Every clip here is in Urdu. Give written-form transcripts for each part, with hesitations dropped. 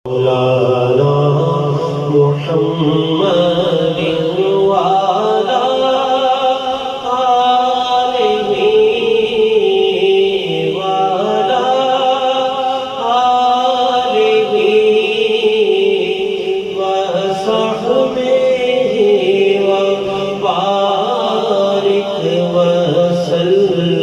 مولانا محمد وعلى آلہ وعلى آلہ وصحبہ وبارک وسلم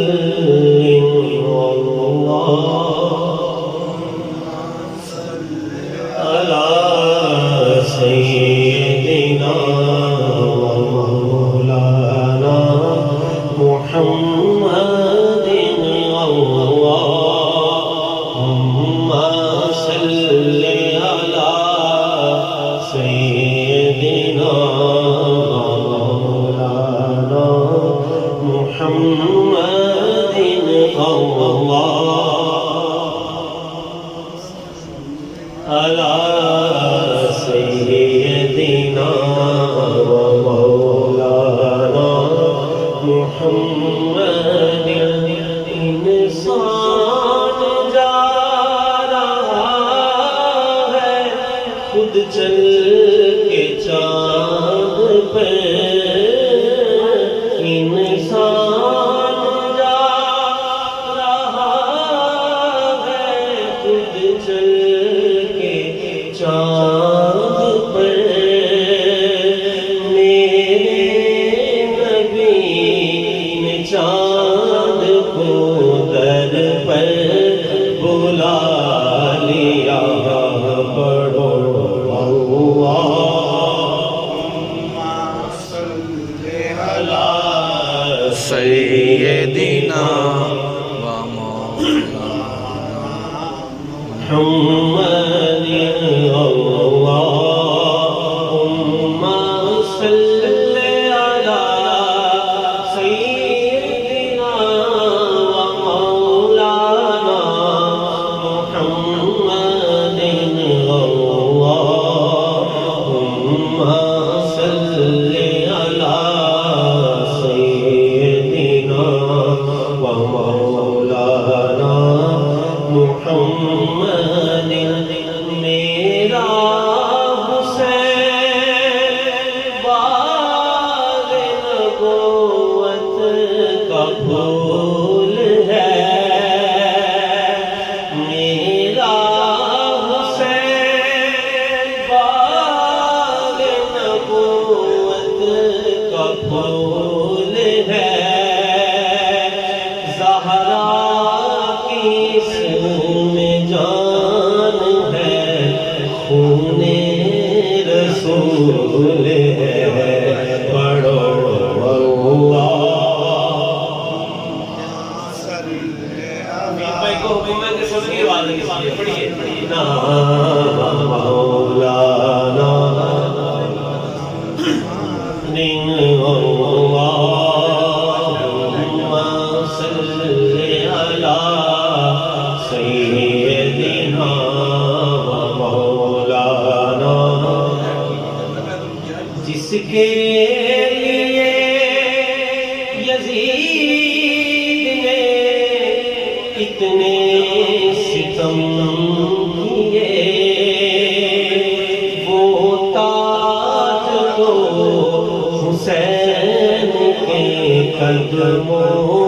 سیدنا مولانا محمد اللہم صل علی سیدنا مولانا محمد سیدنا مولانا محمد انسان جا رہا ہے خود چل کے چاند پہ انسان جا رہا ہے خود چل کے چاند پر میرے نبی نے چاند کو در پر بلا لیا پڑھو اللہم صل علی سیدنا و مولانا محمد اللہم صل علی سیدنا و مولانا محمد اللہم صل علی سیدنا و مولانا محمد میرا حسین باغ نبوت کا پھول ہے میرا حسین باغ نبوت کا پھول ہے زہرا کی اس میں جان ہے خون رسول ہے پڑھو مولانا اللہم صل علی سیدنا مولانا جس کے لیے یزید نے اتنے ستم کیے وہ تاج تو حسین کے قدموں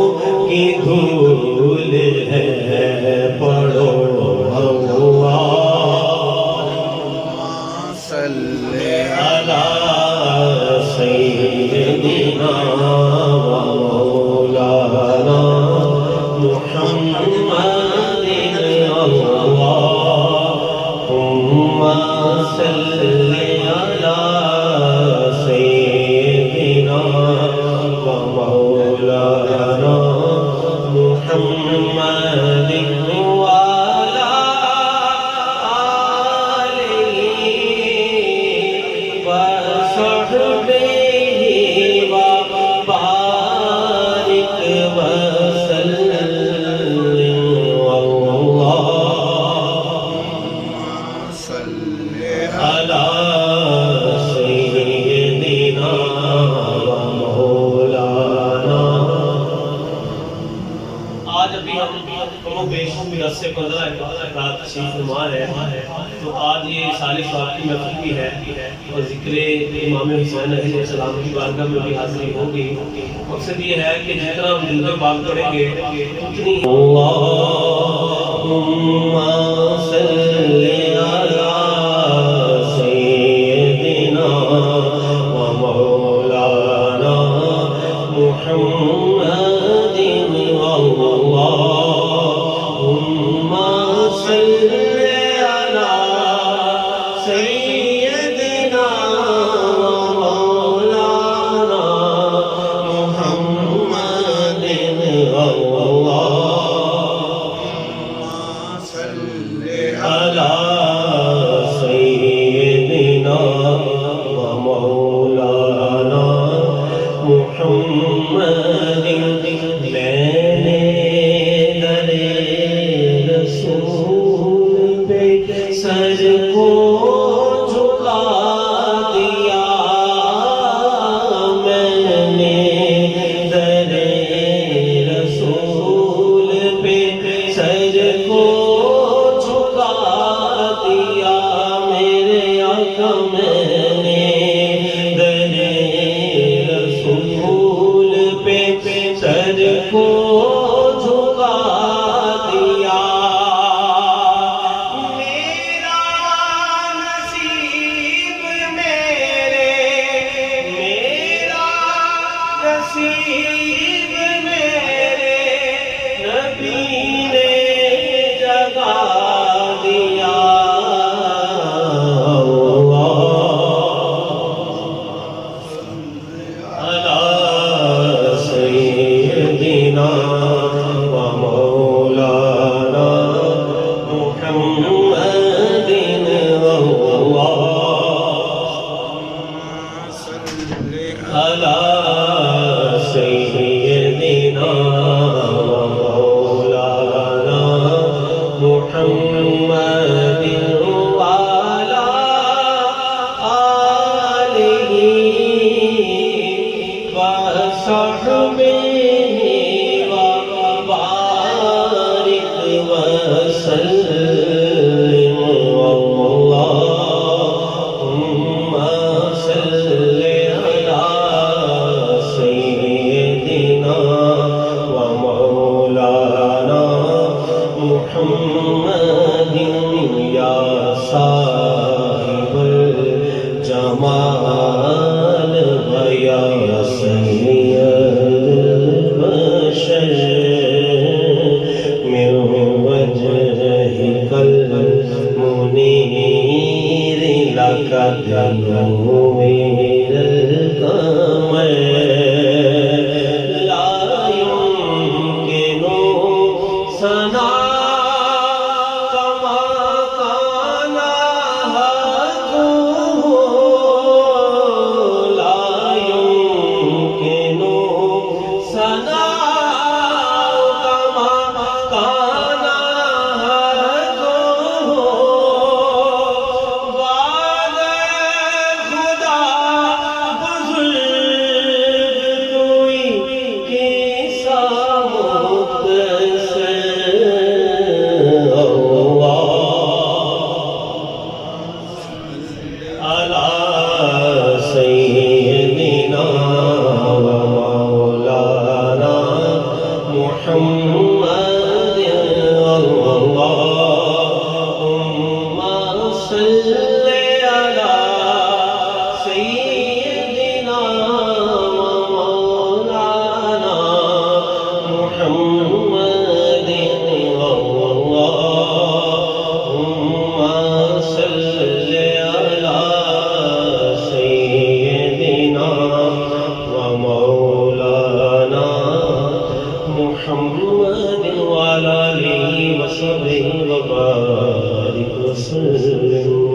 کی دھول ہے پڑھو اللہم صل علی سیدنا مولانا محمد اللہم صل علی سیدنا مولانا محمد وعلی آلہ وصحبہ وبارک وسلم اللہم صل علی سیدنا مولانا آج ابھی ہم بیش رس سے 15 رات تشریف فرما رہے ہیں تو آج بعد یہ ساری ثواب کی محفل بھی ہے اور ذکر امام حسین علیہ السلام کی بارگاہ میں بھی حاضری ہوگی. مقصد یہ ہے کہ جتنا ہم دل میں بات پڑھیں گے اتنی اللہم صلی علی سیدنا و مولانا محمد اللہم صلی علی سیدنا و مولانا محمد علی سیدنا و مولانا محمد. میں نے در رسول پہ سر کو جھکا دیا. میں نے در رسول پہ سر کو جھکا دیا. میرے آقا میں نے در رسول پہ سر کو جھکا دیا. میرا نصیب میرا نصیب میرے نبی نے جگا دیا. علی سیدنا و مولانا محمد علی سیدنا و مولانا محمد وعلی آلہ وصحبہ وبارک وسلم. اللہم صلی علی سیدنا و مولانا محمد. یا صاحب الجمال و یا سید البشر من وجهك المنير لك تنوير القمر. لا يمكن ثناء كما كان هدوه. لا يمكن ثناء كما كان هدوه. بعد خدا بزرگ کوئی کیسا مختصر. علی سیدنا و مولانا محمد. اللہم صلی علی سیدنا و مولانا محمد. اللہم صلی علی سیدنا و مولانا محمد وعلی آلہ وصحبہ وبارک وسلم.